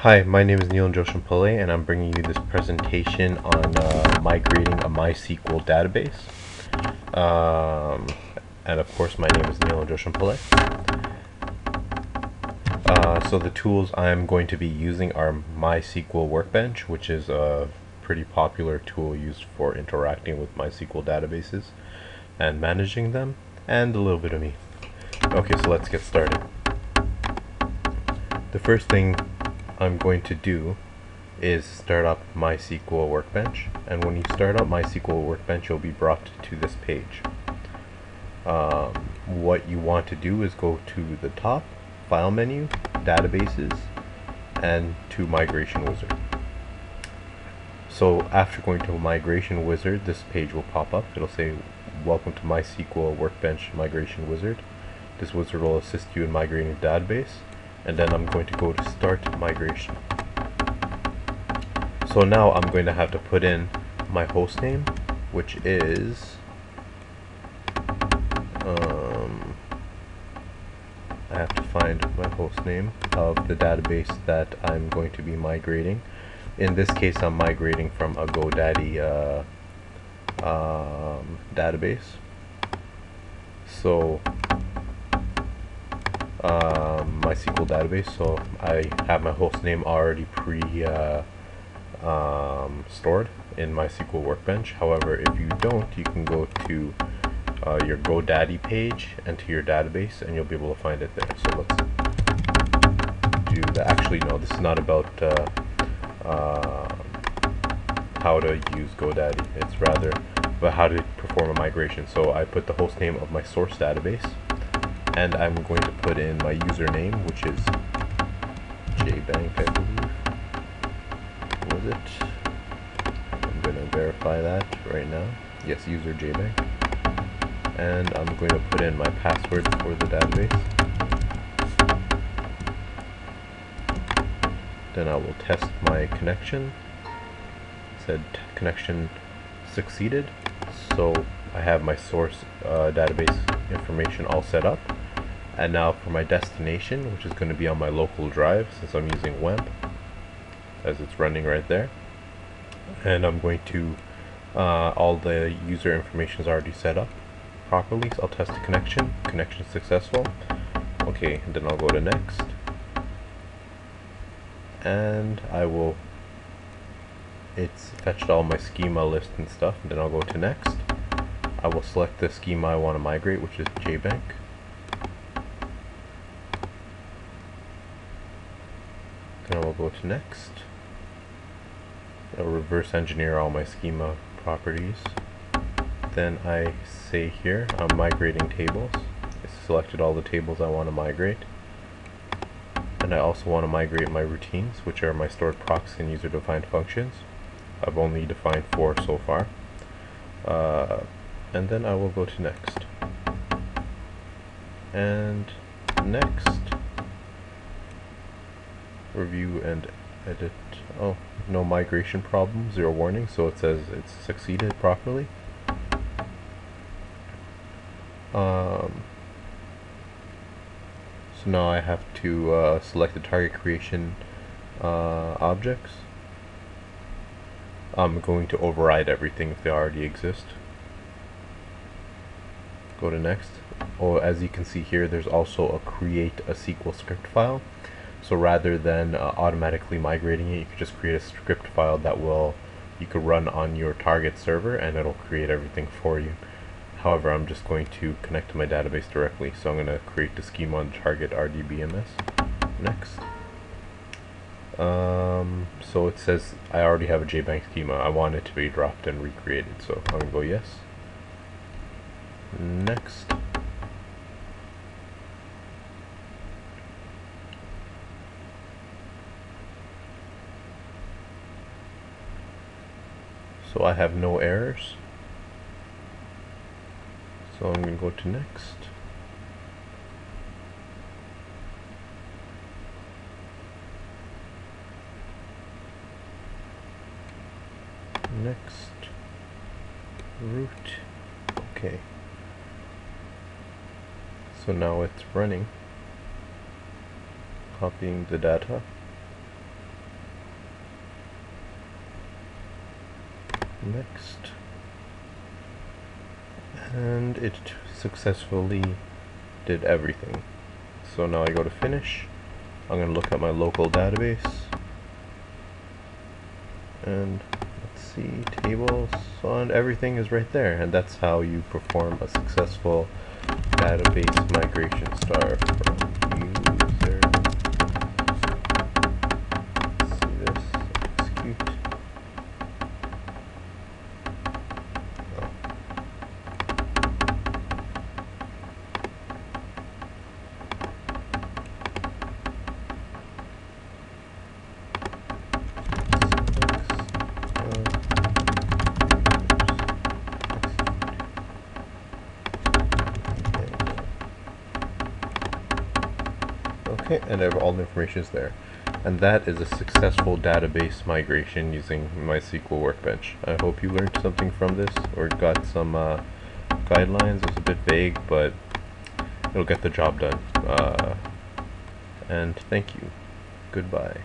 Hi, my name is Neil Joshimpole, and I'm bringing you this presentation on migrating a MySQL database. And of course, my name is Neil Joshimpole. So the tools I'm going to be using are MySQL Workbench, which is a pretty popular tool used for interacting with MySQL databases and managing them, and a little bit of me. Okay, so let's get started. The first thing I'm going to do is start up MySQL Workbench, and when you start up MySQL Workbench you'll be brought to this page. What you want to do is go to the top, File menu, Databases, and to Migration Wizard. So after going to Migration Wizard, this page will pop up. It'll say, "Welcome to MySQL Workbench Migration Wizard. This wizard will assist you in migrating a database." And then I'm going to go to Start Migration. So now I'm going to have to put in my host name, which is I have to find my host name of the database that I'm going to be migrating. In this case, I'm migrating from a GoDaddy database. So MySQL database. So I have my host name already stored in MySQL Workbench. However, if you don't, you can go to your GoDaddy page and to your database, and you'll be able to find it there. So let's do that. Actually, no, this is not about how to use GoDaddy. It's rather about how to perform a migration. So I put the host name of my source database, and I'm going to put in my username, which is jbank, I believe. Was it? I'm going to verify that right now. Yes, user jbank. And I'm going to put in my password for the database. Then I will test my connection. It said connection succeeded. So I have my source database information all set up. And now for my destination, which is going to be on my local drive, since I'm using WAMP, as it's running right there. And I'm going to, all the user information is already set up properly, so I'll test the connection. Connection successful. Okay, and then I'll go to next. And it's fetched all my schema list and stuff, and then I'll go to next. I will select the schema I want to migrate, which is jbank. Then I will go to next. I'll reverse engineer all my schema properties. Then I say here, I'm migrating tables. I selected all the tables I want to migrate. And I also want to migrate my routines, which are my stored proxy and user-defined functions. I've only defined 4 so far. And then I will go to next. And next. Review and edit. Oh, no migration problem, 0 warning, so it says it's succeeded properly. So now I have to select the target creation objects. I'm going to override everything if they already exist. Go to next. Oh, as you can see here, there's also a create a SQL script file. So rather than automatically migrating it, you could just create a script file that you could run on your target server, and it'll create everything for you. However, I'm just going to connect to my database directly, so I'm going to create the schema on target RDBMS. Next. So it says I already have a jbank schema. I want it to be dropped and recreated, so I'm going to go yes. Next. So I have no errors. So I'm going to go to next. Next. Root. Okay. So now it's running. Copying the data. Next. And it successfully did everything. So now I go to finish. I'm going to look at my local database. And let's see, tables, and everything is right there. And that's how you perform a successful database migration star from user. Let's see this, execute. Okay, and all the information is there. And that is a successful database migration using MySQL Workbench. I hope you learned something from this or got some guidelines. It was a bit vague, but it'll get the job done. And thank you. Goodbye.